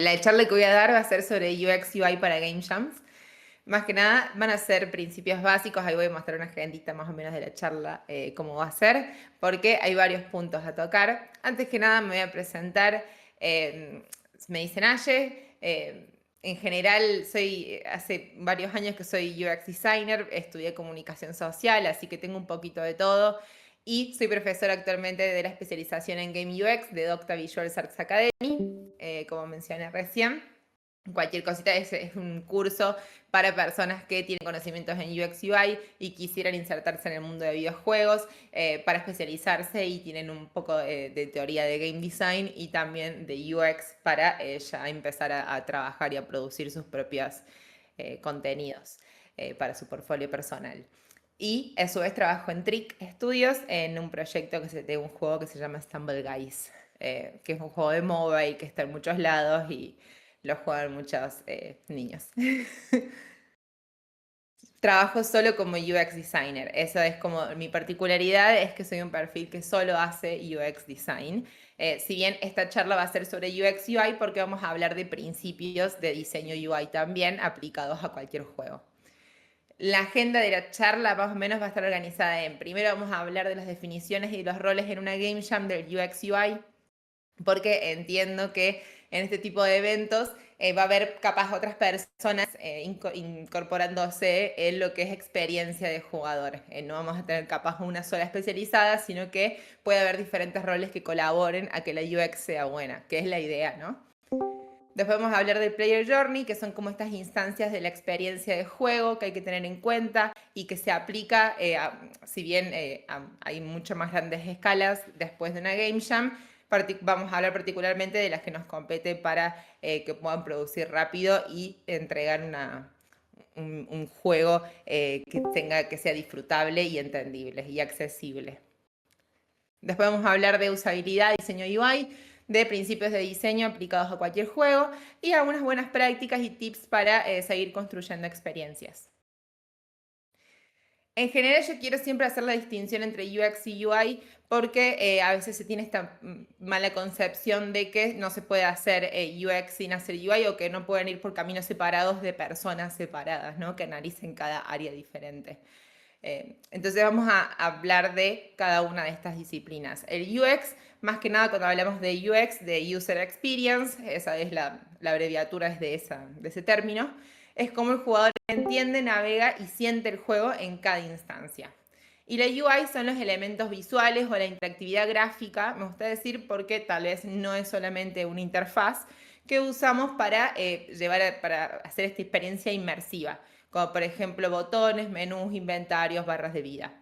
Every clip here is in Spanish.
La charla que voy a dar va a ser sobre UX UI para Game Jams. Más que nada van a ser principios básicos, ahí voy a mostrar una agendita más o menos de la charla, cómo va a ser, porque hay varios puntos a tocar. Antes que nada me voy a presentar, me dicen Aye, en general hace varios años que soy UX designer, estudié comunicación social, así que tengo un poquito de todo. Y soy profesora actualmente de la especialización en Game UX de Docta Visual Arts Academy, como mencioné recién. Cualquier cosita es un curso para personas que tienen conocimientos en UX UI y quisieran insertarse en el mundo de videojuegos, para especializarse, y tienen un poco de teoría de game design y también de UX para ya empezar a trabajar y a producir sus propios contenidos para su portfolio personal. Y a su vez trabajo en Trick Studios en un proyecto de un juego que se llama Stumble Guys, que es un juego de mobile que está en muchos lados y lo juegan muchos niños. Trabajo solo como UX designer. Eso es como mi particularidad, es que soy un perfil que solo hace UX design. Si bien esta charla va a ser sobre UX UI, porque vamos a hablar de principios de diseño UI también aplicados a cualquier juego. La agenda de la charla más o menos va a estar organizada en: primero vamos a hablar de las definiciones y los roles en una game jam del UX UI, porque entiendo que en este tipo de eventos va a haber capaz otras personas incorporándose en lo que es experiencia de jugador. No vamos a tener capaz una sola especializada, sino que puede haber diferentes roles que colaboren a que la UX sea buena, que es la idea, ¿no? Después vamos a hablar del Player Journey, que son como estas instancias de la experiencia de juego que hay que tener en cuenta y que se aplica, si bien hay mucho más grandes escalas después de una Game Jam, vamos a hablar particularmente de las que nos compete para que puedan producir rápido y entregar un juego que sea disfrutable y entendible y accesible. Después vamos a hablar de usabilidad, diseño UI, de principios de diseño aplicados a cualquier juego y algunas buenas prácticas y tips para seguir construyendo experiencias. En general yo quiero siempre hacer la distinción entre UX y UI porque a veces se tiene esta mala concepción de que no se puede hacer UX sin hacer UI, o que no pueden ir por caminos separados de personas separadas, ¿no? Que analicen cada área diferente. Entonces vamos a hablar de cada una de estas disciplinas. El UX, más que nada cuando hablamos de UX, de User Experience, esa es la abreviatura de ese término, es como el jugador entiende, navega y siente el juego en cada instancia. Y la UI son los elementos visuales o la interactividad gráfica, me gusta decir, porque tal vez no es solamente una interfaz que usamos para hacer esta experiencia inmersiva, como por ejemplo botones, menús, inventarios, barras de vida.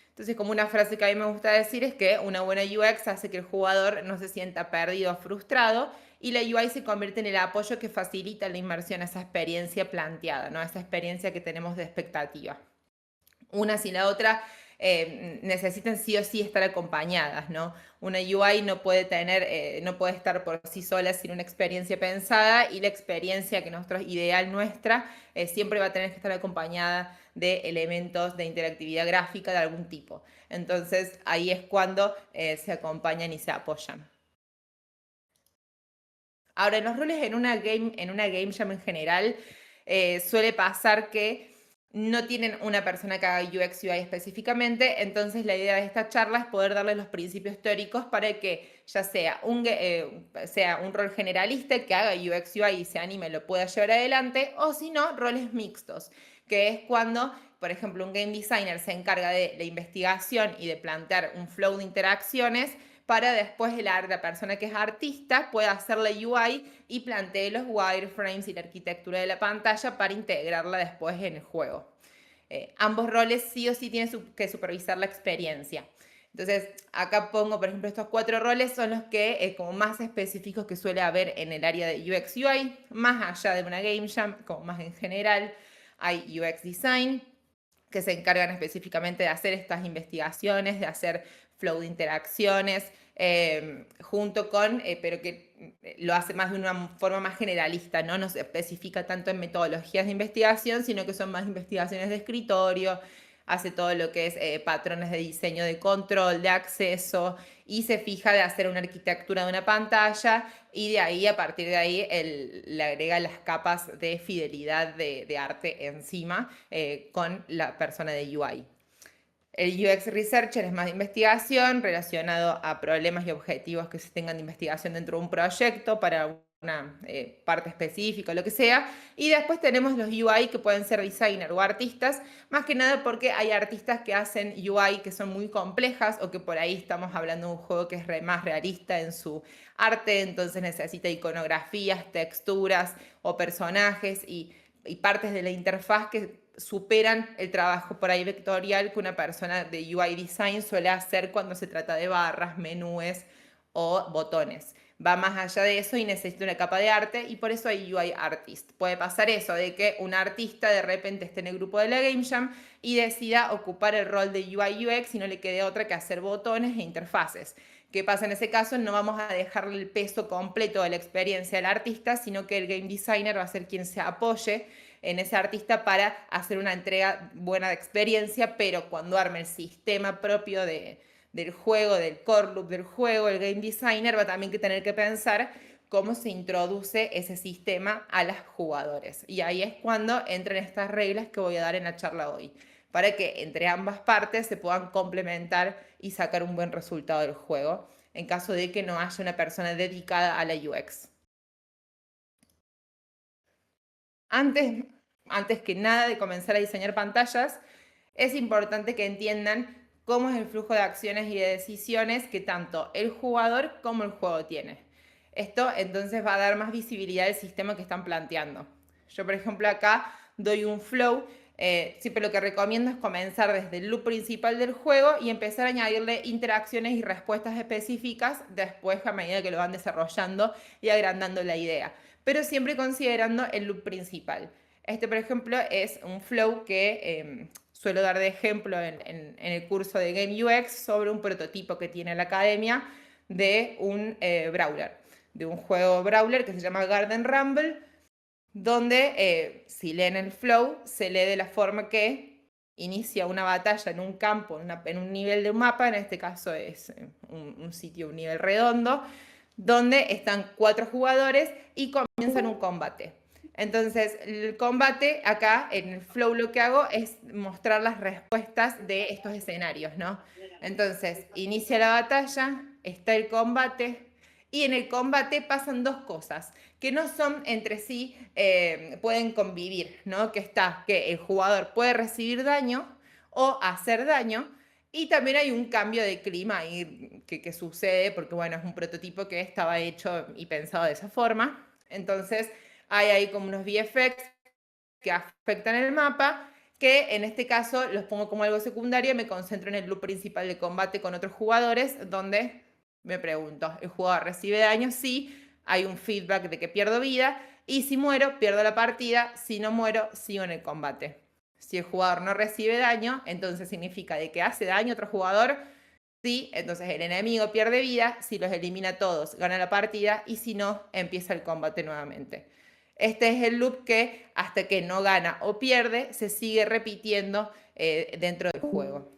Entonces, como una frase que a mí me gusta decir es que una buena UX hace que el jugador no se sienta perdido o frustrado, y la UI se convierte en el apoyo que facilita la inmersión a esa experiencia planteada, ¿no? A esa experiencia que tenemos de expectativa. Una sin la otra necesitan sí o sí estar acompañadas, ¿no? Una UI no puede no puede estar por sí sola sin una experiencia pensada, y la experiencia que ideal nuestra siempre va a tener que estar acompañada de elementos de interactividad gráfica de algún tipo. Entonces ahí es cuando se acompañan y se apoyan. Ahora, en los roles en una game jam en general, suele pasar que no tienen una persona que haga UX UI específicamente. Entonces la idea de esta charla es poder darles los principios teóricos para que ya sea un rol generalista que haga UX UI y se anime y lo pueda llevar adelante, o si no, roles mixtos, que es cuando, por ejemplo, un game designer se encarga de la investigación y de plantear un flow de interacciones para después la persona que es artista pueda hacerle UI y plantee los wireframes y la arquitectura de la pantalla para integrarla después en el juego. Ambos roles sí o sí tienen que supervisar la experiencia. Entonces, acá pongo, por ejemplo, estos 4 roles son los que como más específicos que suele haber en el área de UX UI, más allá de una game jam, como más en general. Hay UX design, que se encargan específicamente de hacer estas investigaciones, de hacer flow de interacciones, junto con, pero que lo hace más de una forma más generalista, ¿no? No se especifica tanto en metodologías de investigación, sino que son más investigaciones de escritorio, hace todo lo que es patrones de diseño de control, de acceso, y se fija de hacer una arquitectura de una pantalla, y de ahí, a partir de ahí, le agrega las capas de fidelidad de arte encima con la persona de UI. El UX Researcher es más de investigación relacionado a problemas y objetivos que se tengan de investigación dentro de un proyecto para una parte específica, lo que sea. Y después tenemos los UI que pueden ser designer o artistas, más que nada porque hay artistas que hacen UI que son muy complejas o que por ahí estamos hablando de un juego que es más realista en su arte, entonces necesita iconografías, texturas o personajes y partes de la interfaz que superan el trabajo por ahí vectorial que una persona de UI design suele hacer cuando se trata de barras, menúes o botones. Va más allá de eso y necesita una capa de arte, y por eso hay UI artist. Puede pasar eso, de que un artista de repente esté en el grupo de la Game Jam y decida ocupar el rol de UI UX y no le quede otra que hacer botones e interfaces. ¿Qué pasa en ese caso? No vamos a dejarle el peso completo de la experiencia al artista, sino que el game designer va a ser quien se apoye en ese artista para hacer una entrega buena de experiencia, pero cuando arme el sistema propio del juego, del core loop del juego, el game designer va también que tener que pensar cómo se introduce ese sistema a los jugadores. Y ahí es cuando entran estas reglas que voy a dar en la charla hoy, para que entre ambas partes se puedan complementar y sacar un buen resultado del juego, en caso de que no haya una persona dedicada a la UX. Antes que nada de comenzar a diseñar pantallas, es importante que entiendan cómo es el flujo de acciones y de decisiones que tanto el jugador como el juego tiene. Esto entonces va a dar más visibilidad al sistema que están planteando. Yo, por ejemplo, acá doy un flow. Siempre lo que recomiendo es comenzar desde el loop principal del juego y empezar a añadirle interacciones y respuestas específicas después a medida que lo van desarrollando y agrandando la idea, pero siempre considerando el loop principal. Este, por ejemplo, es un flow que suelo dar de ejemplo en el curso de Game UX sobre un prototipo que tiene la academia de un brawler, de un juego brawler que se llama Garden Rumble, donde si leen el flow, se lee de la forma que inicia una batalla en un campo, en un nivel de un mapa, en este caso es un sitio, un nivel redondo, donde están 4 jugadores y comienzan un combate. Entonces, el combate acá, en el flow, lo que hago es mostrar las respuestas de estos escenarios, ¿no? Entonces, inicia la batalla, está el combate, y en el combate pasan dos cosas que no son entre sí, pueden convivir, ¿no? Que el jugador puede recibir daño o hacer daño, y también hay un cambio de clima ahí que sucede, porque bueno, es un prototipo que estaba hecho y pensado de esa forma. Entonces hay ahí como unos VFX que afectan el mapa, que en este caso los pongo como algo secundario y me concentro en el loop principal de combate con otros jugadores, donde me pregunto, ¿el jugador recibe daño? Sí, hay un feedback de que pierdo vida, y si muero, pierdo la partida. Si no muero, sigo en el combate. Si el jugador no recibe daño, entonces significa de que hace daño a otro jugador. Sí, entonces el enemigo pierde vida. Si los elimina todos, gana la partida, y si no, empieza el combate nuevamente. Este es el loop que hasta que no gana o pierde, se sigue repitiendo dentro del juego.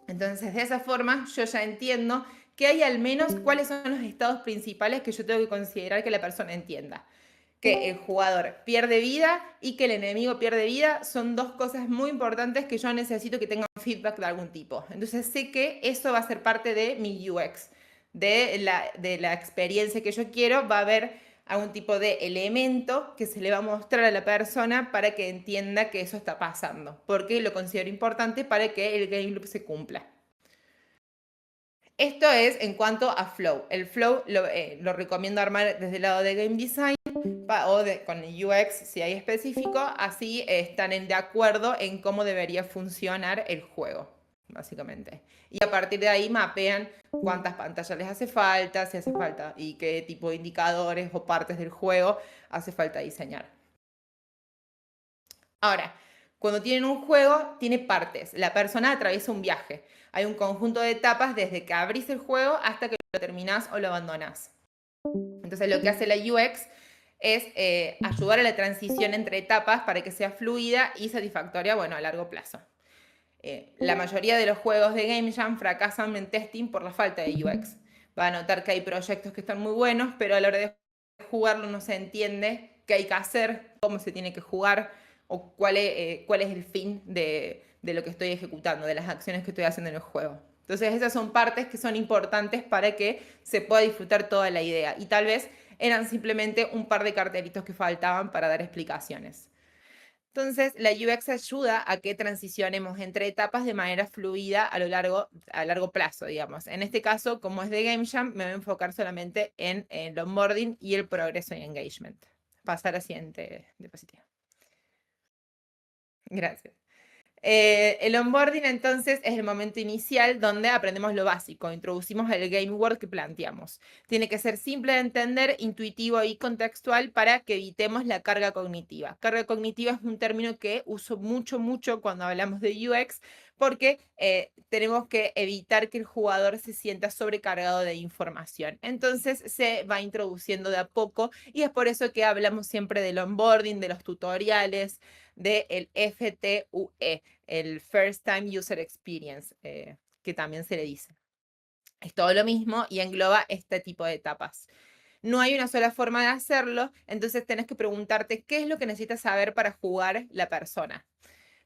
Entonces, de esa forma, yo ya entiendo que hay al menos cuáles son los estados principales que yo tengo que considerar que la persona entienda. Que el jugador pierde vida y que el enemigo pierde vida son dos cosas muy importantes que yo necesito que tengan feedback de algún tipo. Entonces sé que eso va a ser parte de mi UX, de la experiencia que yo quiero. Va a haber algún tipo de elemento que se le va a mostrar a la persona para que entienda que eso está pasando, porque lo considero importante para que el game loop se cumpla. Esto es en cuanto a flow. El flow lo recomiendo armar desde el lado de game design con el UX si hay específico, así están de acuerdo en cómo debería funcionar el juego, básicamente. Y a partir de ahí mapean cuántas pantallas les hace falta, si hace falta, y qué tipo de indicadores o partes del juego hace falta diseñar. Ahora, cuando tienen un juego, tiene partes. La persona atraviesa un viaje. Hay un conjunto de etapas desde que abrís el juego hasta que lo terminás o lo abandonás. Entonces, lo que hace la UX es ayudar a la transición entre etapas para que sea fluida y satisfactoria, bueno, a largo plazo. La mayoría de los juegos de Game Jam fracasan en testing por la falta de UX. Va a notar que hay proyectos que están muy buenos, pero a la hora de jugarlo no se entiende qué hay que hacer, cómo se tiene que jugar o cuál es el fin de lo que estoy ejecutando, de las acciones que estoy haciendo en el juego. Entonces esas son partes que son importantes para que se pueda disfrutar toda la idea. Y tal vez eran simplemente un par de cartelitos que faltaban para dar explicaciones. Entonces, la UX ayuda a que transicionemos entre etapas de manera fluida a largo plazo, digamos. En este caso, como es de Game Jam, me voy a enfocar solamente en el onboarding y el progreso y engagement. Pasar a siguiente diapositiva. Gracias. El onboarding entonces es el momento inicial donde aprendemos lo básico, introducimos el game word que planteamos. Tiene que ser simple de entender, intuitivo y contextual para que evitemos la carga cognitiva. Carga cognitiva es un término que uso mucho cuando hablamos de UX porque tenemos que evitar que el jugador se sienta sobrecargado de información. Entonces se va introduciendo de a poco y es por eso que hablamos siempre del onboarding, de los tutoriales, del FTUE, el First Time User Experience, que también se le dice. Es todo lo mismo y engloba este tipo de etapas. No hay una sola forma de hacerlo, entonces tenés que preguntarte qué es lo que necesitas saber para jugar la persona.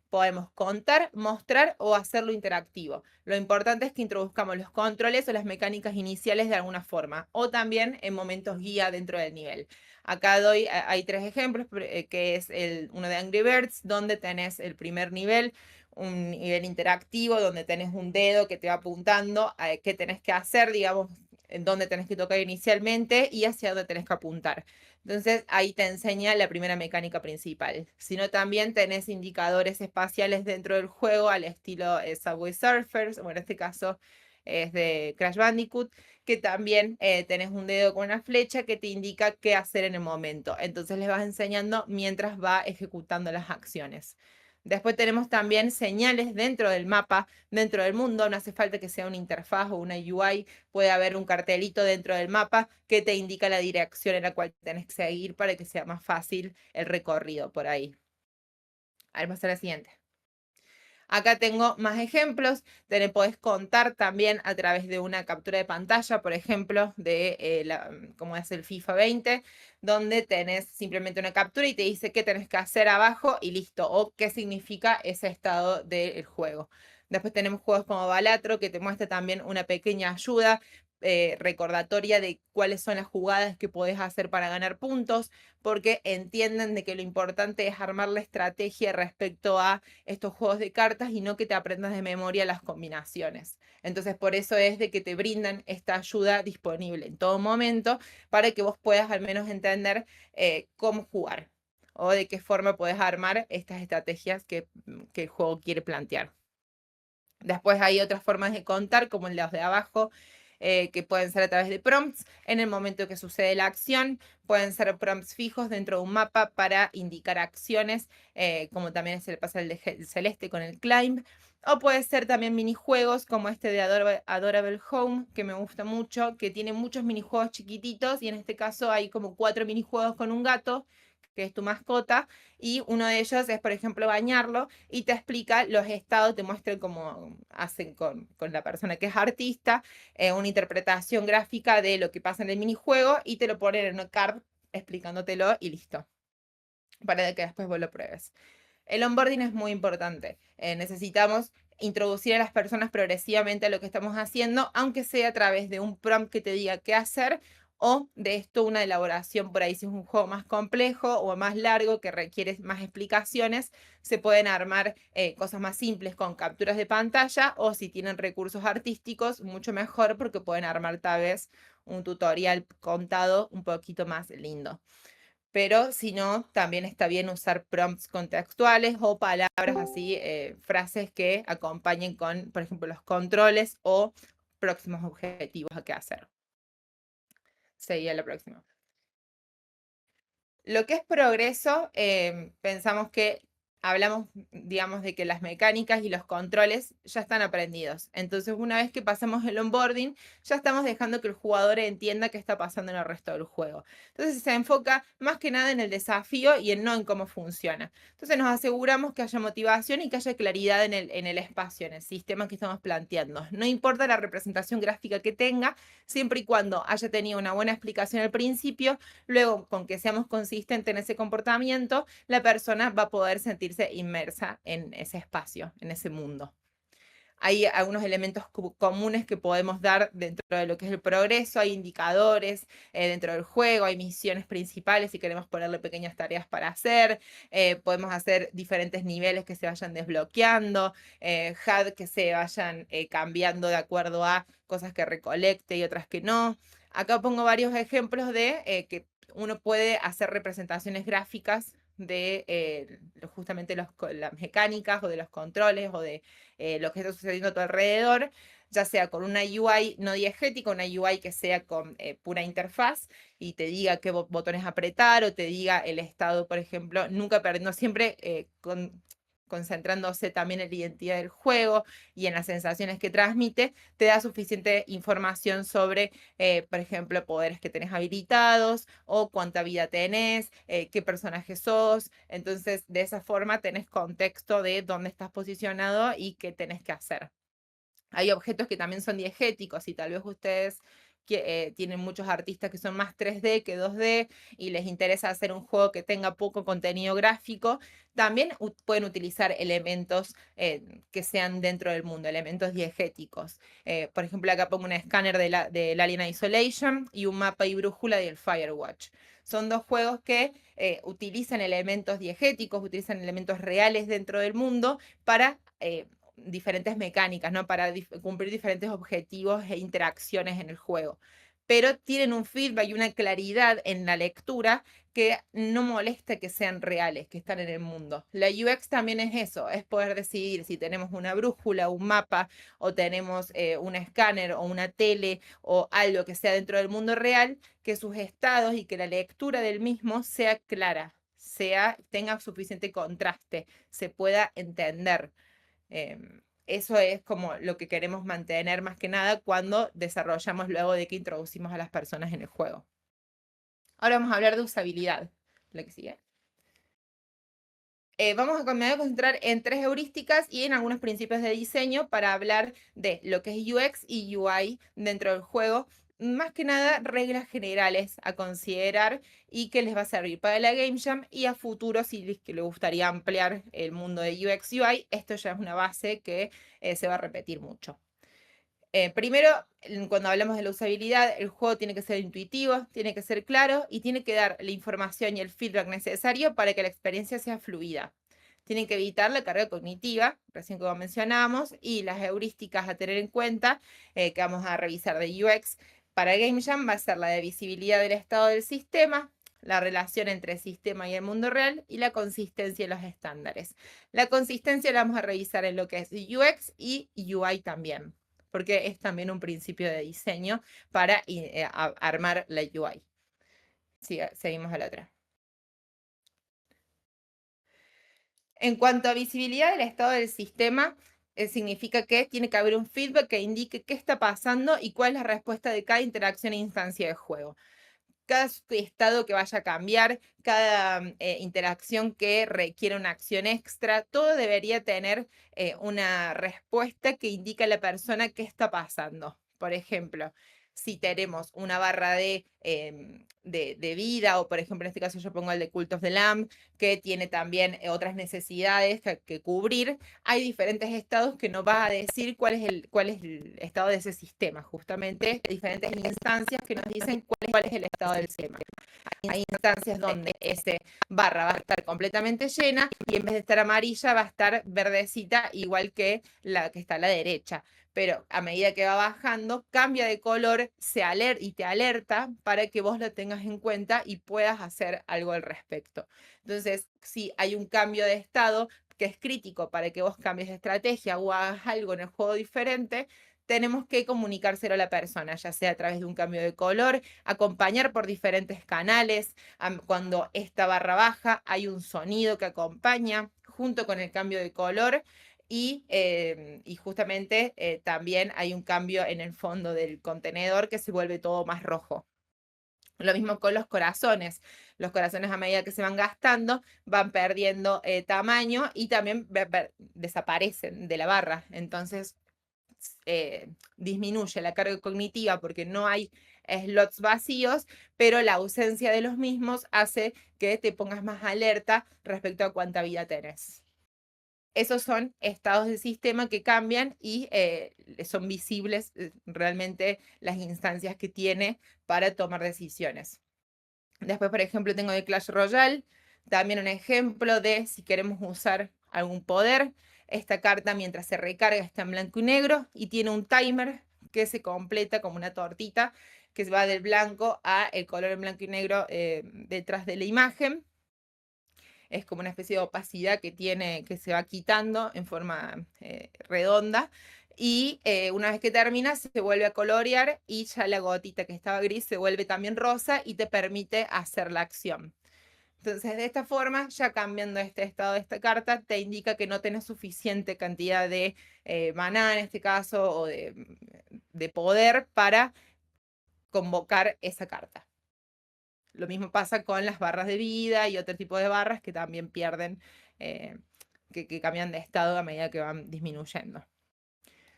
Podemos contar, mostrar o hacerlo interactivo. Lo importante es que introduzcamos los controles o las mecánicas iniciales de alguna forma, o también en momentos guía dentro del nivel. Acá hay 3 ejemplos, que es uno de Angry Birds, donde tenés el primer nivel, un nivel interactivo, donde tenés un dedo que te va apuntando a qué tenés que hacer, digamos, en dónde tenés que tocar inicialmente y hacia dónde tenés que apuntar. Entonces ahí te enseña la primera mecánica principal. Sino también tenés indicadores espaciales dentro del juego al estilo Subway Surfers, o en este caso es de Crash Bandicoot, que también tenés un dedo con una flecha que te indica qué hacer en el momento. Entonces les vas enseñando mientras va ejecutando las acciones. Después tenemos también señales dentro del mapa, dentro del mundo. No hace falta que sea una interfaz o una UI. Puede haber un cartelito dentro del mapa que te indica la dirección en la cual tenés que seguir para que sea más fácil el recorrido por ahí. A ver, pasar a la siguiente. Acá tengo más ejemplos. Te podés contar también a través de una captura de pantalla, por ejemplo, de como es el FIFA 20, donde tenés simplemente una captura y te dice qué tenés que hacer abajo y listo, o qué significa ese estado del juego. Después tenemos juegos como Balatro, que te muestra también una pequeña ayuda recordatoria de cuáles son las jugadas que podés hacer para ganar puntos, porque entienden de que lo importante es armar la estrategia respecto a estos juegos de cartas y no que te aprendas de memoria las combinaciones. Entonces, por eso es de que te brindan esta ayuda disponible en todo momento para que vos puedas al menos entender cómo jugar o de qué forma puedes armar estas estrategias que el juego quiere plantear. Después hay otras formas de contar, como los de abajo, que pueden ser a través de prompts. En el momento que sucede la acción, pueden ser prompts fijos dentro de un mapa para indicar acciones, como también se le pasa el de Celeste con el Climb. O puede ser también minijuegos como este de Adorable Home, que me gusta mucho, que tiene muchos minijuegos chiquititos y en este caso hay como 4 minijuegos con un gato, que es tu mascota, y uno de ellos es, por ejemplo, bañarlo y te explica los estados, te muestra cómo hacen con la persona que es artista, una interpretación gráfica de lo que pasa en el minijuego y te lo ponen en una card explicándotelo y listo, para que después vos lo pruebes. El onboarding es muy importante. Necesitamos introducir a las personas progresivamente a lo que estamos haciendo, aunque sea a través de un prompt que te diga qué hacer o de esto una elaboración por ahí. Si es un juego más complejo o más largo que requiere más explicaciones, se pueden armar cosas más simples con capturas de pantalla o si tienen recursos artísticos, mucho mejor porque pueden armar tal vez un tutorial contado un poquito más lindo. Pero si no, también está bien usar prompts contextuales o palabras así, frases que acompañen con, por ejemplo, los controles o próximos objetivos a qué hacer. Seguía la próxima. Lo que es progreso, pensamos que hablamos, digamos, de que las mecánicas y los controles ya están aprendidos. Entonces, una vez que pasamos el onboarding, ya estamos dejando que el jugador entienda qué está pasando en el resto del juego. Entonces, se enfoca más que nada en el desafío y no en cómo funciona. Entonces, nos aseguramos que haya motivación y que haya claridad en el espacio, en el sistema que estamos planteando. No importa la representación gráfica que tenga, siempre y cuando haya tenido una buena explicación al principio, luego con que seamos consistentes en ese comportamiento, la persona va a poder sentirse inmersa en ese espacio, en ese mundo. Hay algunos elementos comunes que podemos dar dentro de lo que es el progreso, hay indicadores dentro del juego, hay misiones principales si queremos ponerle pequeñas tareas para hacer, podemos hacer diferentes niveles que se vayan desbloqueando, HUD que se vayan cambiando de acuerdo a cosas que recolecte y otras que no. Acá pongo varios ejemplos de que uno puede hacer representaciones gráficas de justamente las mecánicas o de los controles o de lo que está sucediendo a tu alrededor, ya sea con una UI no diegética, una UI que sea con pura interfaz y te diga qué botones apretar o te diga el estado, por ejemplo, nunca perdiendo, siempre concentrándose también en la identidad del juego y en las sensaciones que transmite, te da suficiente información sobre, por ejemplo, poderes que tenés habilitados o cuánta vida tenés, qué personaje sos. Entonces, de esa forma tenés contexto de dónde estás posicionado y qué tenés que hacer. Hay objetos que también son diegéticos y tal vez ustedes tienen muchos artistas que son más 3D que 2D y les interesa hacer un juego que tenga poco contenido gráfico, también pueden utilizar elementos que sean dentro del mundo, elementos diegéticos. Por ejemplo, acá pongo un escáner del Alien Isolation y un mapa y brújula del Firewatch. Son dos juegos que utilizan elementos diegéticos, utilizan elementos reales dentro del mundo para diferentes mecánicas, ¿no? Para cumplir diferentes objetivos e interacciones en el juego. Pero tienen un feedback y una claridad en la lectura que no molesta que sean reales, que están en el mundo. La UX también es eso, es poder decidir si tenemos una brújula, un mapa, o tenemos un escáner o una tele o algo que sea dentro del mundo real, que sus estados y que la lectura del mismo sea clara, tenga suficiente contraste, se pueda entender. Eso es como lo que queremos mantener más que nada cuando desarrollamos luego de que introducimos a las personas en el juego. Ahora vamos a hablar de usabilidad. Lo que sigue. Me voy a concentrar en tres heurísticas y en algunos principios de diseño para hablar de lo que es UX y UI dentro del juego. Más que nada, reglas generales a considerar y que les va a servir para la Game Jam y a futuro, si les gustaría ampliar el mundo de UX UI, esto ya es una base que se va a repetir mucho. Primero, cuando hablamos de la usabilidad, el juego tiene que ser intuitivo, tiene que ser claro y tiene que dar la información y el feedback necesario para que la experiencia sea fluida. Tienen que evitar la carga cognitiva, recién como mencionábamos, y las heurísticas a tener en cuenta, que vamos a revisar de UX para Game Jam, va a ser la de visibilidad del estado del sistema, la relación entre el sistema y el mundo real y la consistencia de los estándares. La consistencia la vamos a revisar en lo que es UX y UI también, porque es también un principio de diseño para armar la UI. Sí, seguimos a la otra. En cuanto a visibilidad del estado del sistema, significa que tiene que haber un feedback que indique qué está pasando y cuál es la respuesta de cada interacción e instancia de juego. Cada estado que vaya a cambiar, cada interacción que requiere una acción extra, todo debería tener una respuesta que indique a la persona qué está pasando. Por ejemplo, si tenemos una barra de vida, o por ejemplo en este caso yo pongo el de Cult of the Lamb, que tiene también otras necesidades que cubrir, hay diferentes estados que nos va a decir cuál es el estado de ese sistema, justamente diferentes instancias que nos dicen cuál es el estado del sistema. Hay instancias donde ese barra va a estar completamente llena y en vez de estar amarilla va a estar verdecita, igual que la que está a la derecha. Pero a medida que va bajando, cambia de color, y te alerta para que vos lo tengas en cuenta y puedas hacer algo al respecto. Entonces, si hay un cambio de estado que es crítico para que vos cambies de estrategia o hagas algo en el juego diferente, tenemos que comunicárselo a la persona, ya sea a través de un cambio de color, acompañar por diferentes canales. Cuando esta barra baja hay un sonido que acompaña, junto con el cambio de color y justamente también hay un cambio en el fondo del contenedor que se vuelve todo más rojo. Lo mismo con los corazones. Los corazones a medida que se van gastando van perdiendo tamaño y también desaparecen de la barra. Entonces disminuye la carga cognitiva porque no hay slots vacíos, pero la ausencia de los mismos hace que te pongas más alerta respecto a cuánta vida tenés. Esos son estados del sistema que cambian y son visibles realmente las instancias que tiene para tomar decisiones. Después, por ejemplo, tengo de Clash Royale, también un ejemplo de si queremos usar algún poder. Esta carta, mientras se recarga, está en blanco y negro y tiene un timer que se completa como una tortita que va del blanco a el color en blanco y negro detrás de la imagen. Es como una especie de opacidad que tiene, que se va quitando en forma redonda. Y una vez que termina, se vuelve a colorear y ya la gotita que estaba gris se vuelve también rosa y te permite hacer la acción. Entonces, de esta forma, ya cambiando este estado de esta carta, te indica que no tenés suficiente cantidad de maná, en este caso, o de poder para convocar esa carta. Lo mismo pasa con las barras de vida y otro tipo de barras que también pierden, que cambian de estado a medida que van disminuyendo.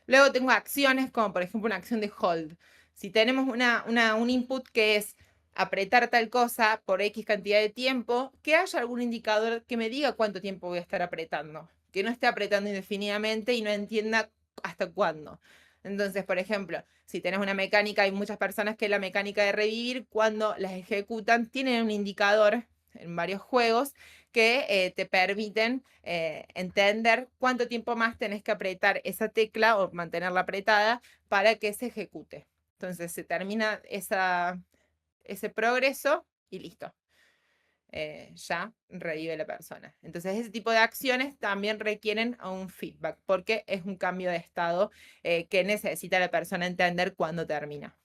Luego tengo acciones como por ejemplo una acción de hold. Si tenemos un input que es apretar tal cosa por X cantidad de tiempo, que haya algún indicador que me diga cuánto tiempo voy a estar apretando. Que no esté apretando indefinidamente y no entienda hasta cuándo. Entonces, por ejemplo, si tenés una mecánica, hay muchas personas que la mecánica de revivir, cuando las ejecutan, tienen un indicador en varios juegos que te permiten entender cuánto tiempo más tenés que apretar esa tecla o mantenerla apretada para que se ejecute. Entonces se termina ese progreso y listo. Ya revive la persona. Entonces ese tipo de acciones también requieren un feedback porque es un cambio de estado que necesita la persona entender cuándo termina.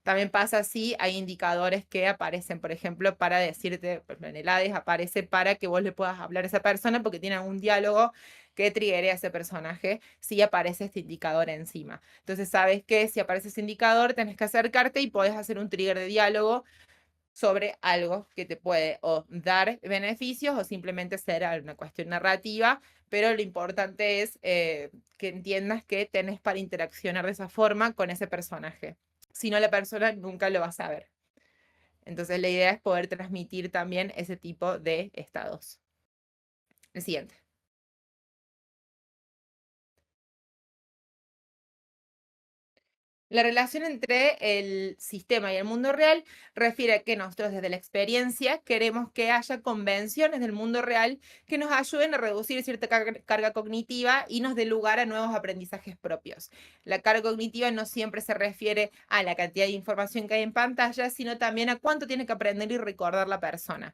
También pasa si hay indicadores que aparecen, por ejemplo, para decirte, por ejemplo, en el Hades aparece para que vos le puedas hablar a esa persona porque tiene algún diálogo que triggere a ese personaje si aparece este indicador encima. Entonces sabes que si aparece ese indicador tenés que acercarte y podés hacer un trigger de diálogo sobre algo que te puede o dar beneficios o simplemente ser una cuestión narrativa, pero lo importante es que entiendas que tenés para interaccionar de esa forma con ese personaje. Si no, la persona nunca lo va a saber. Entonces la idea es poder transmitir también ese tipo de estados. El siguiente. La relación entre el sistema y el mundo real refiere a que nosotros desde la experiencia queremos que haya convenciones del mundo real que nos ayuden a reducir cierta carga cognitiva y nos dé lugar a nuevos aprendizajes propios. La carga cognitiva no siempre se refiere a la cantidad de información que hay en pantalla, sino también a cuánto tiene que aprender y recordar la persona.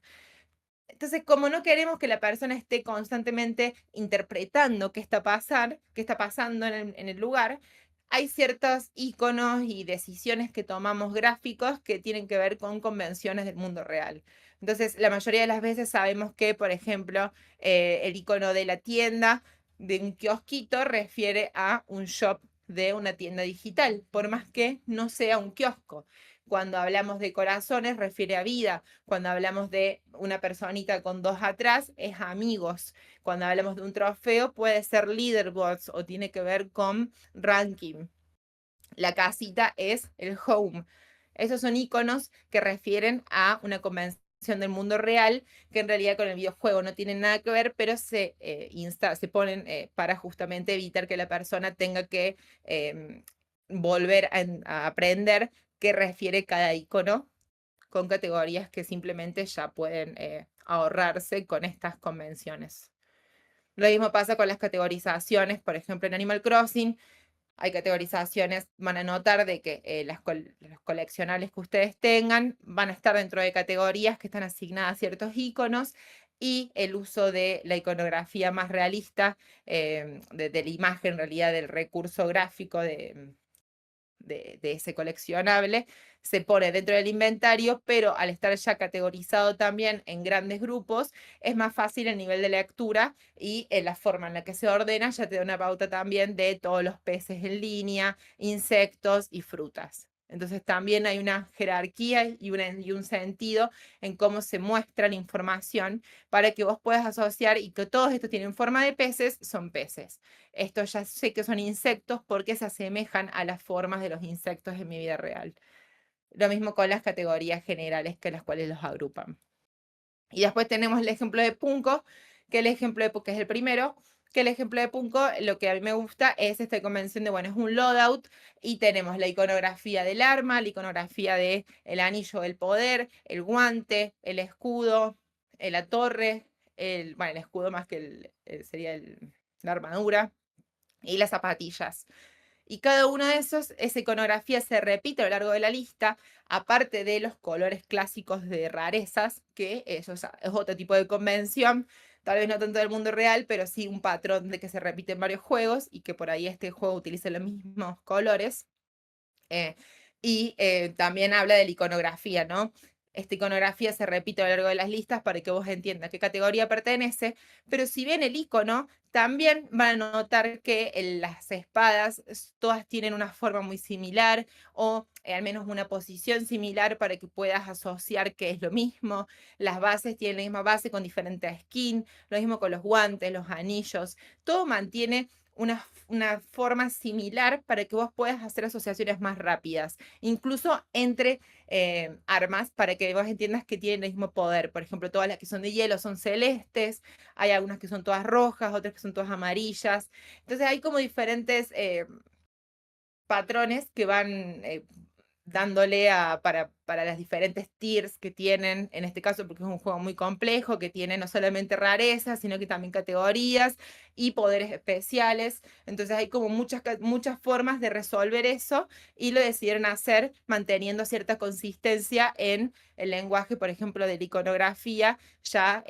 Entonces, como no queremos que la persona esté constantemente interpretando qué está pasando en el lugar, hay ciertos iconos y decisiones que tomamos gráficos que tienen que ver con convenciones del mundo real. Entonces, la mayoría de las veces sabemos que, por ejemplo, el icono de la tienda de un kiosquito refiere a un shop de una tienda digital, por más que no sea un kiosco. Cuando hablamos de corazones, refiere a vida. Cuando hablamos de una personita con dos atrás, es amigos. Cuando hablamos de un trofeo, puede ser leaderboards o tiene que ver con ranking. La casita es el home. Esos son iconos que refieren a una convención del mundo real que en realidad con el videojuego no tienen nada que ver, pero se ponen para justamente evitar que la persona tenga que volver a aprender qué refiere cada icono con categorías que simplemente ya pueden ahorrarse con estas convenciones. Lo mismo pasa con las categorizaciones, por ejemplo, en Animal Crossing hay categorizaciones, van a notar de que los coleccionables que ustedes tengan van a estar dentro de categorías que están asignadas a ciertos iconos y el uso de la iconografía más realista, de la imagen en realidad del recurso gráfico de ese coleccionable, se pone dentro del inventario, pero al estar ya categorizado también en grandes grupos, es más fácil el nivel de lectura y la forma en la que se ordena ya te da una pauta también de todos los peces en línea, insectos y frutas. Entonces también hay una jerarquía y un sentido en cómo se muestra la información para que vos puedas asociar y que todos estos tienen forma de peces, son peces. Estos ya sé que son insectos porque se asemejan a las formas de los insectos en mi vida real. Lo mismo con las categorías generales que las cuales los agrupan. Y después tenemos el ejemplo de Punko, que el ejemplo de Punko es el primero, que el ejemplo de Punko, lo que a mí me gusta es esta convención de, bueno, es un loadout y tenemos la iconografía del arma, la iconografía del anillo del poder, el guante, el escudo, la torre, bueno, el escudo más que sería la armadura y las zapatillas. Y cada uno de esos, esa iconografía se repite a lo largo de la lista, aparte de los colores clásicos de rarezas, que eso es otro tipo de convención, tal vez no tanto del mundo real, pero sí un patrón de que se repite en varios juegos y que por ahí este juego utiliza los mismos colores. Y también habla de la iconografía, ¿no? Esta iconografía se repite a lo largo de las listas para que vos entiendas qué categoría pertenece, pero si ven el icono, también van a notar que las espadas todas tienen una forma muy similar o al menos una posición similar para que puedas asociar que es lo mismo. Las bases tienen la misma base con diferentes skin, lo mismo con los guantes, los anillos, todo mantiene una forma similar para que vos puedas hacer asociaciones más rápidas, incluso entre armas, para que vos entiendas que tienen el mismo poder. Por ejemplo, todas las que son de hielo son celestes, hay algunas que son todas rojas, otras que son todas amarillas. Entonces hay como diferentes patrones que van dándole para las diferentes tiers que tienen, en este caso porque es un juego muy complejo, que tiene no solamente rarezas, sino que también categorías y poderes especiales. Entonces hay como muchas formas de resolver eso y lo decidieron hacer manteniendo cierta consistencia en el lenguaje, por ejemplo, de la iconografía, ya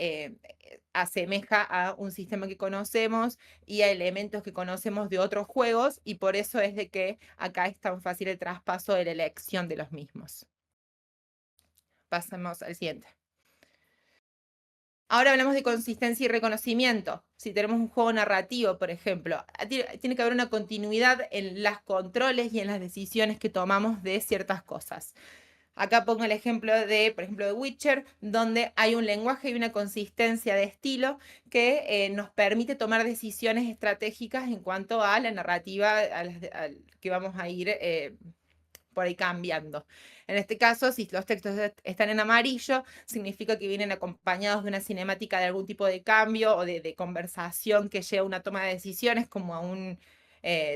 asemeja a un sistema que conocemos y a elementos que conocemos de otros juegos, y por eso es de que acá es tan fácil el traspaso de la elección de los mismos. Pasemos al siguiente. Ahora hablamos de consistencia y reconocimiento. Si tenemos un juego narrativo, por ejemplo, tiene que haber una continuidad en los controles y en las decisiones que tomamos de ciertas cosas. Acá pongo el ejemplo de, por ejemplo, de Witcher, donde hay un lenguaje y una consistencia de estilo que nos permite tomar decisiones estratégicas en cuanto a la narrativa que vamos a ir por ahí cambiando. En este caso, si los textos están en amarillo, significa que vienen acompañados de una cinemática de algún tipo de cambio o de conversación que lleva a una toma de decisiones, como a un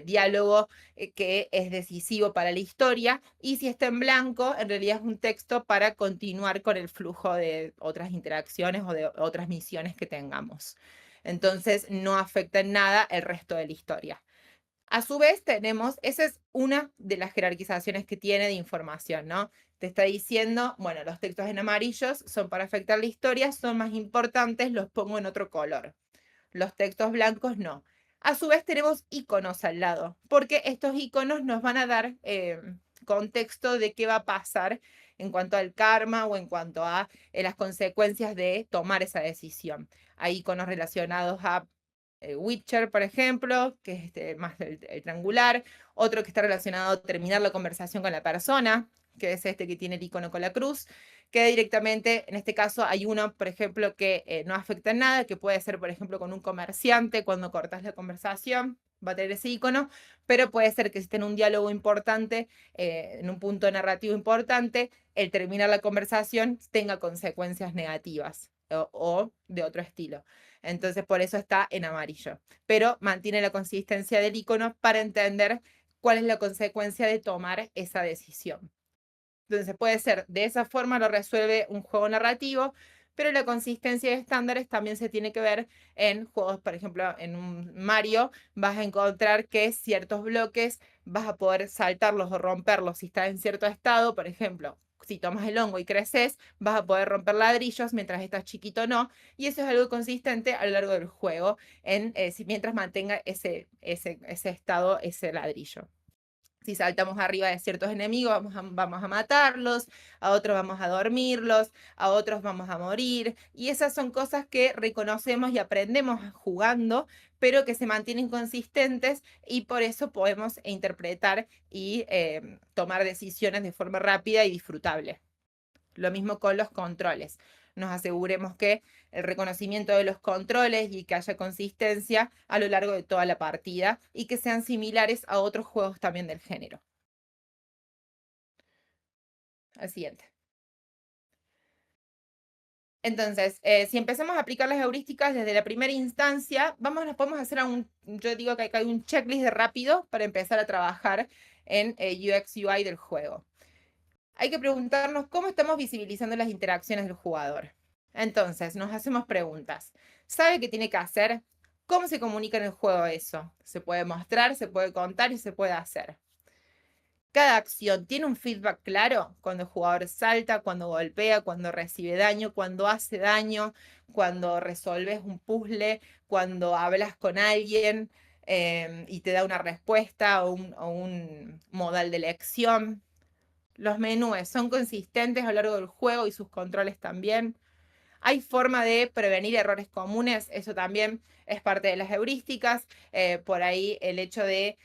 diálogo que es decisivo para la historia. Y si está en blanco, en realidad es un texto para continuar con el flujo de otras interacciones o de otras misiones que tengamos. Entonces, no afecta en nada el resto de la historia. A su vez tenemos, esa es una de las jerarquizaciones que tiene de información, ¿no? Te está diciendo, bueno, los textos en amarillos son para afectar la historia, son más importantes, los pongo en otro color. Los textos blancos no. A su vez tenemos iconos al lado, porque estos iconos nos van a dar contexto de qué va a pasar en cuanto al karma o en cuanto a las consecuencias de tomar esa decisión. Hay iconos relacionados a Witcher, por ejemplo, que es más el triangular, otro que está relacionado a terminar la conversación con la persona, que es este que tiene el icono con la cruz, que directamente, en este caso, hay uno, por ejemplo, que no afecta en nada, que puede ser, por ejemplo, con un comerciante, cuando cortas la conversación, va a tener ese icono, pero puede ser que si esté en un diálogo importante, en un punto narrativo importante, el terminar la conversación tenga consecuencias negativas o de otro estilo. Entonces, por eso está en amarillo. Pero mantiene la consistencia del icono para entender cuál es la consecuencia de tomar esa decisión. Entonces, puede ser de esa forma lo resuelve un juego narrativo, pero la consistencia de estándares también se tiene que ver en juegos, por ejemplo, en un Mario, vas a encontrar que ciertos bloques vas a poder saltarlos o romperlos si está en cierto estado, por ejemplo. Si tomas el hongo y creces, vas a poder romper ladrillos, mientras estás chiquito no. Y eso es algo consistente a lo largo del juego, mientras mantenga ese estado, ese ladrillo. Si saltamos arriba de ciertos enemigos, vamos a matarlos, a otros vamos a dormirlos, a otros vamos a morir. Y esas son cosas que reconocemos y aprendemos jugando, pero que se mantienen consistentes y por eso podemos interpretar y tomar decisiones de forma rápida y disfrutable. Lo mismo con los controles. Nos aseguremos que el reconocimiento de los controles y que haya consistencia a lo largo de toda la partida y que sean similares a otros juegos también del género. Al siguiente. Entonces, si empezamos a aplicar las heurísticas desde la primera instancia, nos podemos hacer yo digo que hay un checklist de rápido para empezar a trabajar en UX UI del juego. Hay que preguntarnos cómo estamos visibilizando las interacciones del jugador. Entonces, nos hacemos preguntas. ¿Sabe qué tiene que hacer? ¿Cómo se comunica en el juego eso? Se puede mostrar, se puede contar y se puede hacer. Cada acción tiene un feedback claro cuando el jugador salta, cuando golpea, cuando recibe daño, cuando hace daño, cuando resolves un puzzle, cuando hablas con alguien y te da una respuesta o un modal de elección. Los menús son consistentes a lo largo del juego y sus controles también. Hay forma de prevenir errores comunes, eso también es parte de las heurísticas. Por ahí el hecho de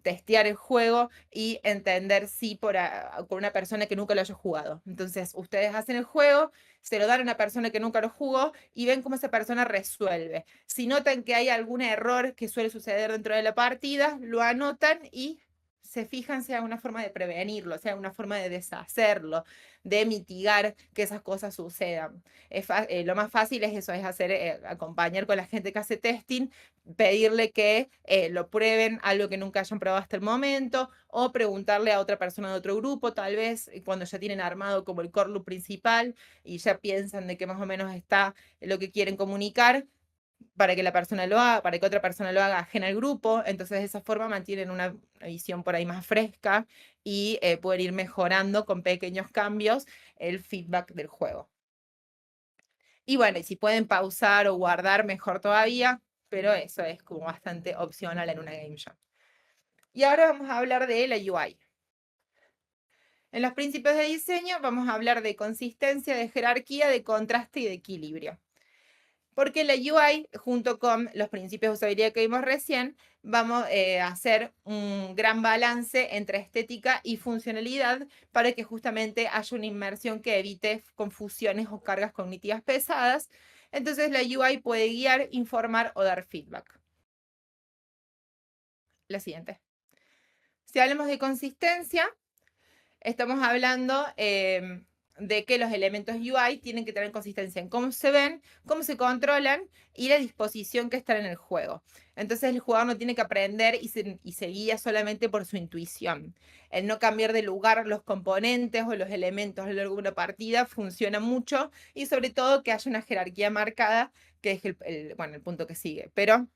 testear el juego y entender si con una persona que nunca lo haya jugado. Entonces, ustedes hacen el juego, se lo dan a una persona que nunca lo jugó y ven cómo esa persona resuelve. Si notan que hay algún error que suele suceder dentro de la partida, lo anotan y se fijan si hay una forma de prevenirlo, si hay una forma de deshacerlo, de mitigar que esas cosas sucedan. Lo más fácil es eso, es acompañar con la gente que hace testing, pedirle que lo prueben, algo que nunca hayan probado hasta el momento, o preguntarle a otra persona de otro grupo, tal vez cuando ya tienen armado como el core loop principal y ya piensan de que más o menos está lo que quieren comunicar, para que la persona lo haga, para que otra persona lo haga ajena al grupo. Entonces, de esa forma mantienen una visión por ahí más fresca y pueden ir mejorando con pequeños cambios el feedback del juego. Y bueno, y si pueden pausar o guardar, mejor todavía, pero eso es como bastante opcional en una game jam. Y ahora vamos a hablar de la UI. En los principios de diseño vamos a hablar de consistencia, de jerarquía, de contraste y de equilibrio. Porque la UI, junto con los principios de usabilidad que vimos recién, vamos a hacer un gran balance entre estética y funcionalidad para que justamente haya una inmersión que evite confusiones o cargas cognitivas pesadas. Entonces la UI puede guiar, informar o dar feedback. La siguiente. Si hablamos de consistencia, estamos hablando de que los elementos UI tienen que tener consistencia en cómo se ven, cómo se controlan y la disposición que están en el juego. Entonces el jugador no tiene que aprender y se guía solamente por su intuición. El no cambiar de lugar los componentes o los elementos a lo largo de una partida funciona mucho y sobre todo que haya una jerarquía marcada, que es el punto que sigue. Pero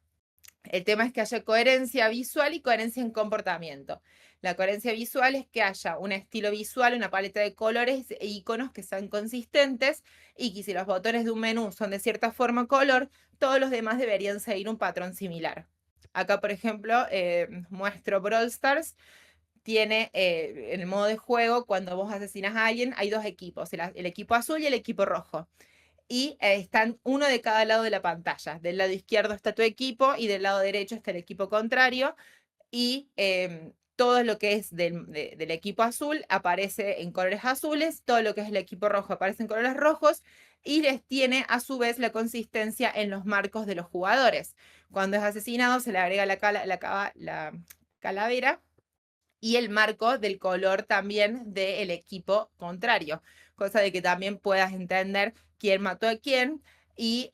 el tema es que haya coherencia visual y coherencia en comportamiento. La coherencia visual es que haya un estilo visual, una paleta de colores e iconos que sean consistentes y que si los botones de un menú son de cierta forma o color, todos los demás deberían seguir un patrón similar. Acá, por ejemplo, muestro Brawl Stars. Tiene en el modo de juego, cuando vos asesinas a alguien, hay dos equipos, el equipo azul y el equipo rojo y están uno de cada lado de la pantalla. Del lado izquierdo está tu equipo y del lado derecho está el equipo contrario. Y todo lo que es del equipo azul aparece en colores azules, todo lo que es el equipo rojo aparece en colores rojos y les tiene a su vez la consistencia en los marcos de los jugadores. Cuando es asesinado se le agrega la calavera y el marco del color también del equipo contrario, cosa de que también puedas entender quién mató a quién y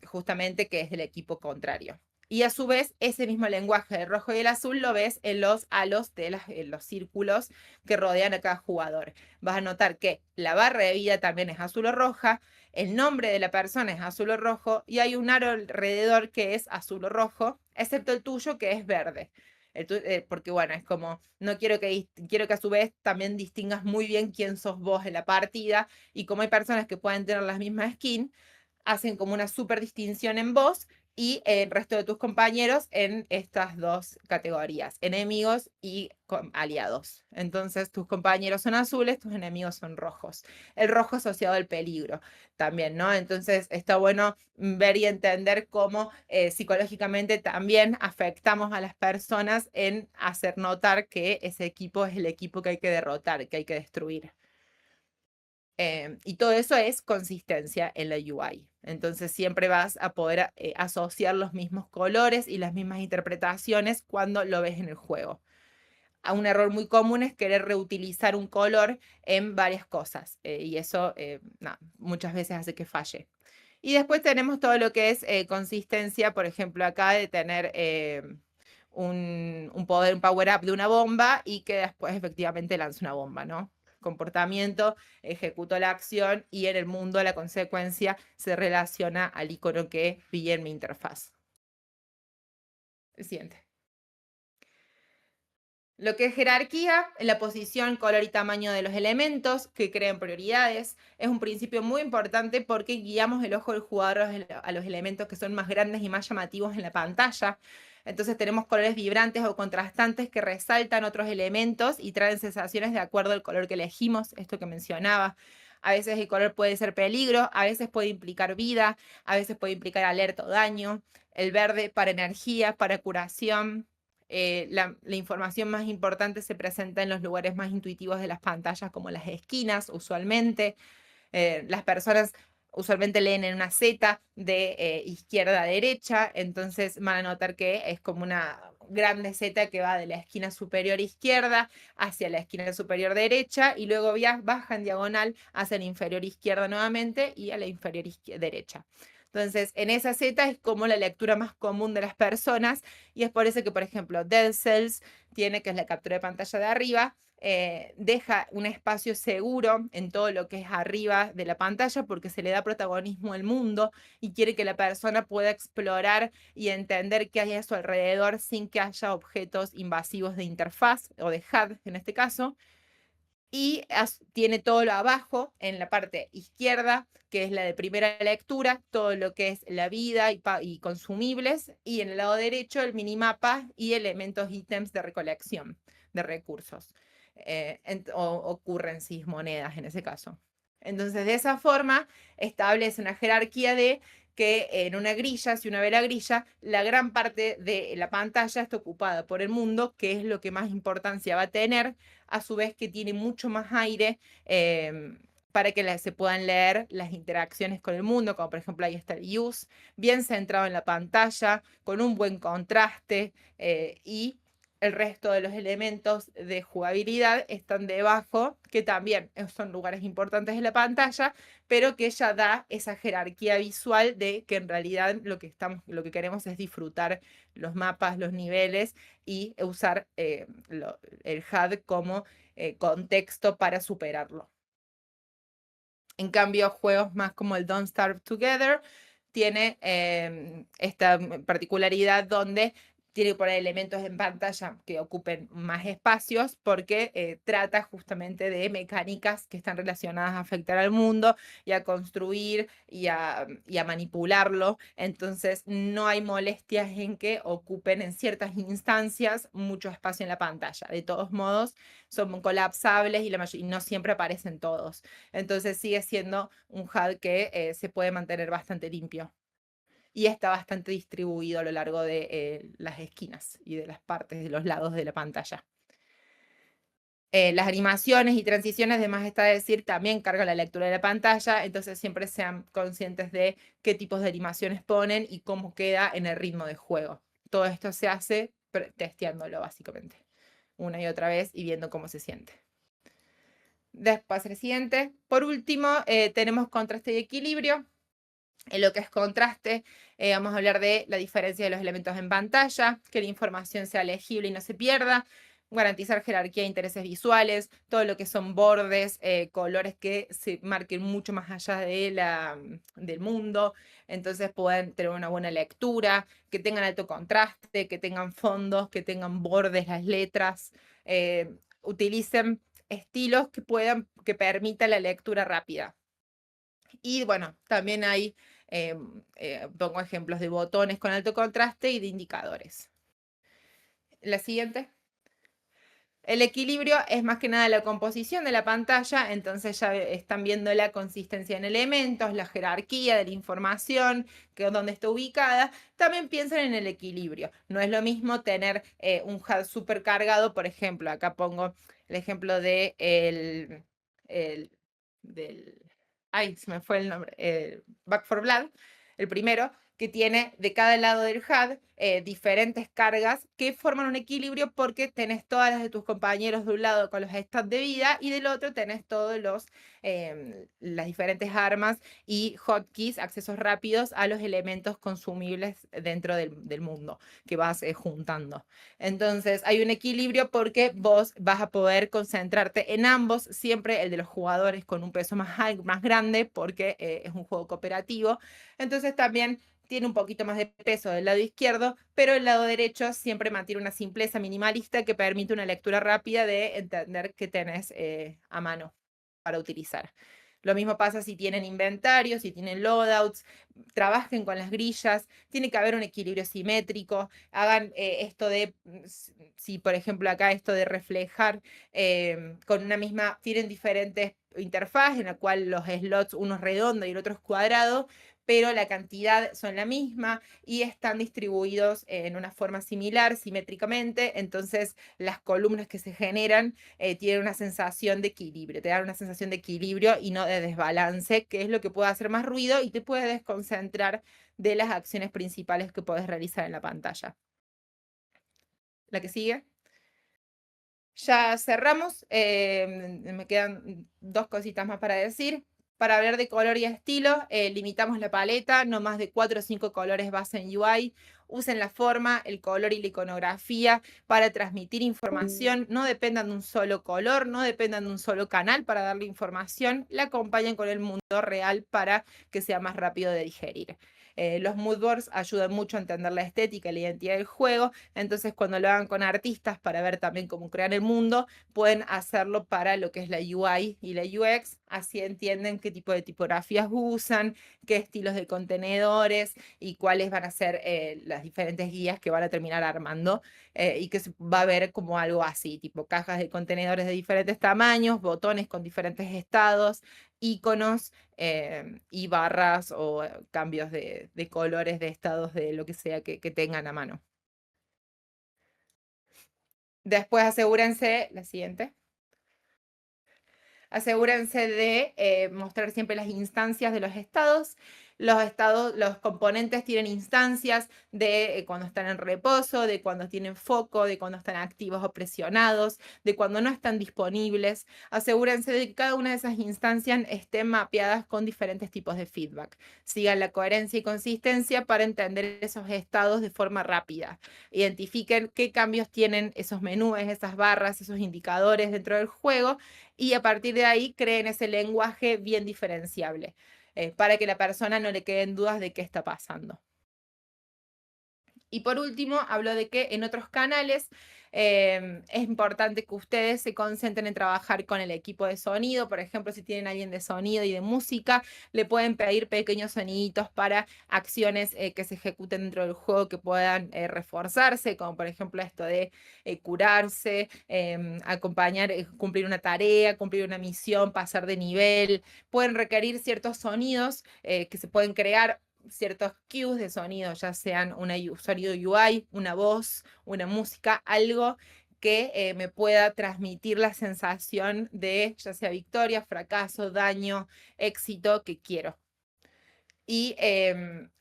justamente que es del equipo contrario. Y a su vez, ese mismo lenguaje del rojo y el azul lo ves en los halos en los círculos que rodean a cada jugador. Vas a notar que la barra de vida también es azul o roja, el nombre de la persona es azul o rojo y hay un aro alrededor que es azul o rojo, excepto el tuyo que es verde. Porque bueno, es como, no quiero que a su vez también distingas muy bien quién sos vos en la partida y como hay personas que pueden tener las mismas skins, hacen como una super distinción en vos y el resto de tus compañeros en estas dos categorías, enemigos y aliados. Entonces tus compañeros son azules, tus enemigos son rojos. El rojo asociado al peligro también, ¿no? Entonces está bueno ver y entender cómo psicológicamente también afectamos a las personas en hacer notar que ese equipo es el equipo que hay que derrotar, que hay que destruir. Y todo eso es consistencia en la UI. Entonces siempre vas a poder asociar los mismos colores y las mismas interpretaciones cuando lo ves en el juego. Un error muy común es querer reutilizar un color en varias cosas y eso muchas veces hace que falle. Y después tenemos todo lo que es consistencia, por ejemplo, acá de tener un poder, un power up de una bomba y que después efectivamente lance una bomba, ¿no? Comportamiento, ejecuto la acción y en el mundo la consecuencia se relaciona al icono que vi en mi interfaz. El siguiente. Lo que es jerarquía, la posición, color y tamaño de los elementos que crean prioridades, es un principio muy importante porque guiamos el ojo del jugador a los elementos que son más grandes y más llamativos en la pantalla. Entonces tenemos colores vibrantes o contrastantes que resaltan otros elementos y traen sensaciones de acuerdo al color que elegimos, esto que mencionaba. A veces el color puede ser peligro, a veces puede implicar vida, a veces puede implicar alerta o daño. El verde para energía, para curación. La información más importante se presenta en los lugares más intuitivos de las pantallas, como las esquinas, usualmente. Las personas usualmente leen en una Z de izquierda a derecha, entonces van a notar que es como una grande Z que va de la esquina superior izquierda hacia la esquina superior derecha y luego baja en diagonal hacia la inferior izquierda nuevamente y a la inferior derecha. Entonces, en esa Z es como la lectura más común de las personas y es por eso que, por ejemplo, Dead Cells tiene, que es la captura de pantalla de arriba, deja un espacio seguro en todo lo que es arriba de la pantalla porque se le da protagonismo al mundo y quiere que la persona pueda explorar y entender qué hay a su alrededor sin que haya objetos invasivos de interfaz o de HUD en este caso. Y tiene todo lo abajo, en la parte izquierda, que es la de primera lectura, todo lo que es la vida y consumibles, y en el lado derecho el minimapa y elementos, ítems de recolección de recursos, o currencies, monedas en ese caso. Entonces, de esa forma, establece una jerarquía de que en una grilla, si uno ve la grilla, la gran parte de la pantalla está ocupada por el mundo, que es lo que más importancia va a tener, a su vez que tiene mucho más aire para que se puedan leer las interacciones con el mundo, como por ejemplo ahí está el use, bien centrado en la pantalla, con un buen contraste y el resto de los elementos de jugabilidad están debajo, que también son lugares importantes de la pantalla, pero que ya da esa jerarquía visual de que en realidad lo que queremos es disfrutar los mapas, los niveles y usar el HUD como contexto para superarlo. En cambio, juegos más como el Don't Starve Together tiene esta particularidad donde tiene que poner elementos en pantalla que ocupen más espacios porque trata justamente de mecánicas que están relacionadas a afectar al mundo y a construir y a manipularlo. Entonces no hay molestias en que ocupen en ciertas instancias mucho espacio en la pantalla. De todos modos, son colapsables y no siempre aparecen todos. Entonces sigue siendo un HUD que se puede mantener bastante limpio y está bastante distribuido a lo largo de las esquinas y de las partes de los lados de la pantalla. Las animaciones y transiciones, además está decir, también carga la lectura de la pantalla, entonces siempre sean conscientes de qué tipos de animaciones ponen y cómo queda en el ritmo de juego. Todo esto se hace testeándolo básicamente, una y otra vez y viendo cómo se siente. Después el siguiente. Por último, tenemos contraste y equilibrio. En lo que es contraste, vamos a hablar de la diferencia de los elementos en pantalla, que la información sea legible y no se pierda, garantizar jerarquía de intereses visuales, todo lo que son bordes, colores que se marquen mucho más allá del mundo, entonces puedan tener una buena lectura, que tengan alto contraste, que tengan fondos, que tengan bordes las letras, utilicen estilos que permitan la lectura rápida. Y bueno, también hay Pongo ejemplos de botones con alto contraste y de indicadores. La siguiente. El equilibrio es más que nada la composición de la pantalla, entonces ya están viendo la consistencia en elementos, la jerarquía de la información, dónde está ubicada. También piensen en el equilibrio. No es lo mismo tener un HUD súper cargado, por ejemplo, acá pongo el ejemplo del... Ay, se me fue el nombre. Back 4 Blood, el primero, que tiene de cada lado del HUD diferentes cargas que forman un equilibrio porque tenés todas las de tus compañeros de un lado con los stats de vida y del otro tenés todos las diferentes armas y hotkeys, accesos rápidos a los elementos consumibles dentro del mundo que vas juntando. Entonces hay un equilibrio porque vos vas a poder concentrarte en ambos, siempre el de los jugadores con un peso más grande porque es un juego cooperativo. Entonces también tiene un poquito más de peso del lado izquierdo, pero el lado derecho siempre mantiene una simpleza minimalista que permite una lectura rápida de entender qué tenés a mano para utilizar. Lo mismo pasa si tienen inventario, si tienen loadouts, trabajen con las grillas, tiene que haber un equilibrio simétrico, hagan esto de, si por ejemplo acá esto de reflejar con una misma, tienen diferentes interfaces en la cual los slots, uno es redondo y el otro es cuadrado, pero la cantidad son la misma y están distribuidos en una forma similar, simétricamente, entonces las columnas que se generan tienen una sensación de equilibrio, te dan una sensación de equilibrio y no de desbalance, que es lo que puede hacer más ruido y te puede desconcentrar de las acciones principales que puedes realizar en la pantalla. La que sigue. Ya cerramos, me quedan dos cositas más para decir. Para hablar de color y estilo, limitamos la paleta, no más de 4 o 5 colores base en UI. Usen la forma, el color y la iconografía para transmitir información. No dependan de un solo color, no dependan de un solo canal para darle información. La acompañen con el mundo real para que sea más rápido de digerir. Los moodboards ayudan mucho a entender la estética y la identidad del juego, entonces cuando lo hagan con artistas para ver también cómo crear el mundo, pueden hacerlo para lo que es la UI y la UX, así entienden qué tipo de tipografías usan, qué estilos de contenedores y cuáles van a ser las diferentes guías que van a terminar armando y que se va a ver como algo así, tipo cajas de contenedores de diferentes tamaños, botones con diferentes estados, iconos y barras o cambios de colores, de estados, de lo que sea que tengan a mano. Después asegúrense, la siguiente. Asegúrense de mostrar siempre las instancias de los estados. Los componentes tienen instancias de cuando están en reposo, de cuando tienen foco, de cuando están activos o presionados, de cuando no están disponibles. Asegúrense de que cada una de esas instancias estén mapeadas con diferentes tipos de feedback. Sigan la coherencia y consistencia para entender esos estados de forma rápida. Identifiquen qué cambios tienen esos menús, esas barras, esos indicadores dentro del juego y a partir de ahí creen ese lenguaje bien diferenciable para que la persona no le queden dudas de qué está pasando. Y por último, hablo de que en otros canales es importante que ustedes se concentren en trabajar con el equipo de sonido. Por ejemplo, si tienen a alguien de sonido y de música, le pueden pedir pequeños soniditos para acciones que se ejecuten dentro del juego que puedan reforzarse, como por ejemplo esto de curarse, acompañar, cumplir una tarea, cumplir una misión, pasar de nivel. Pueden requerir ciertos sonidos que se pueden crear ciertos cues de sonido, ya sean un sonido UI, una voz, una música, algo que me pueda transmitir la sensación de ya sea victoria, fracaso, daño, éxito que quiero. Y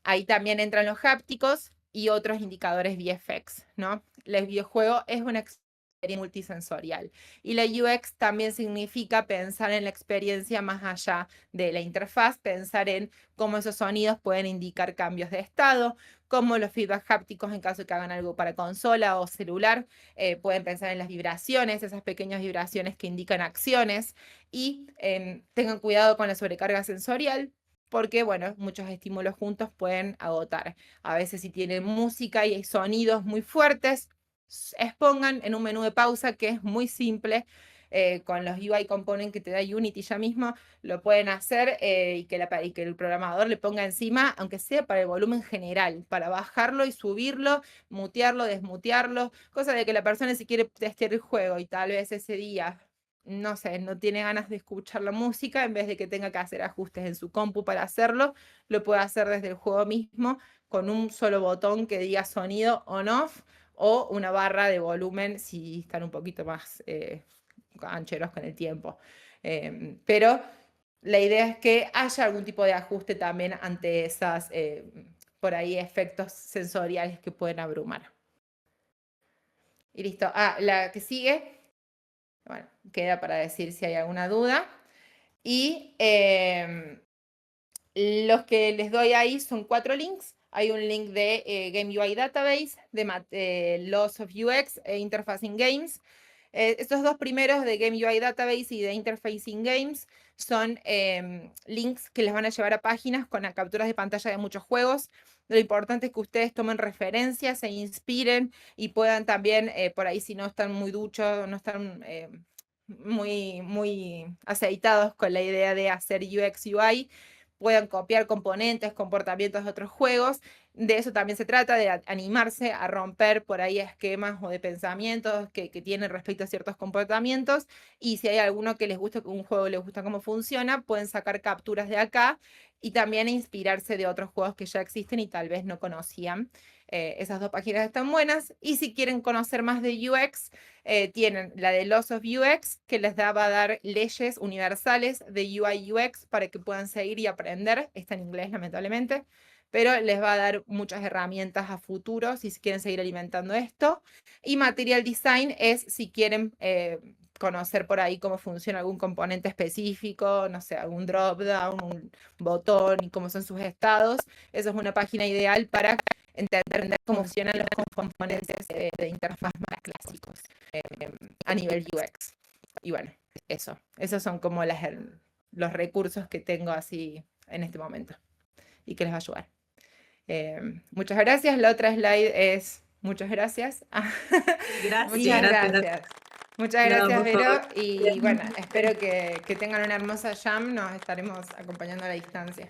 ahí también entran los hápticos y otros indicadores VFX, ¿no? El videojuego es una experiencia multisensorial y la UX también significa pensar en la experiencia más allá de la interfaz, pensar en cómo esos sonidos pueden indicar cambios de estado, cómo los feedback hápticos en caso de que hagan algo para consola o celular, pueden pensar en las vibraciones, esas pequeñas vibraciones que indican acciones y tengan cuidado con la sobrecarga sensorial porque, bueno, muchos estímulos juntos pueden agotar. A veces si tienen música y hay sonidos muy fuertes, expongan en un menú de pausa que es muy simple con los UI components que te da Unity ya mismo, lo pueden hacer y que el programador le ponga encima, aunque sea para el volumen general, para bajarlo y subirlo, mutearlo, desmutearlo, cosa de que la persona si quiere testear el juego y tal vez ese día no sé, no tiene ganas de escuchar la música, en vez de que tenga que hacer ajustes en su compu para hacerlo, lo puede hacer desde el juego mismo con un solo botón que diga sonido on-off o una barra de volumen si están un poquito más ancheros con el tiempo. Pero la idea es que haya algún tipo de ajuste también ante esas, por ahí, efectos sensoriales que pueden abrumar. Y listo. La que sigue, bueno, queda para decir si hay alguna duda. Y los que les doy ahí son 4 links. Hay un link de Game UI Database, de Laws of UX e Interfacing Games. Estos dos primeros de Game UI Database y de Interfacing Games son links que les van a llevar a páginas con capturas de pantalla de muchos juegos. Lo importante es que ustedes tomen referencias, se inspiren y puedan también, por ahí si no están muy duchos, no están muy aceitados con la idea de hacer UX UI, puedan copiar componentes, comportamientos de otros juegos. De eso también se trata, de animarse a romper por ahí esquemas o de pensamientos que tienen respecto a ciertos comportamientos. Y si hay alguno que les gusta, un juego les gusta cómo funciona, pueden sacar capturas de acá y también inspirarse de otros juegos que ya existen y tal vez no conocían. Esas dos páginas están buenas. Y si quieren conocer más de UX, tienen la de Laws of UX, que les va a dar leyes universales de UI UX para que puedan seguir y aprender. Está en inglés, lamentablemente, pero les va a dar muchas herramientas a futuro si quieren seguir alimentando esto. Y Material Design es si quieren conocer por ahí cómo funciona algún componente específico, no sé, algún drop-down, un botón y cómo son sus estados. Eso es una página ideal para entender cómo funcionan los componentes de interfaz más clásicos a nivel UX. Y bueno, esos son como los recursos que tengo así en este momento y que les va a ayudar. Muchas gracias. La otra slide es muchas gracias. Gracias. Gracias. Muchas gracias, No, Vero. Y bueno, espero que tengan una hermosa jam. Nos estaremos acompañando a la distancia.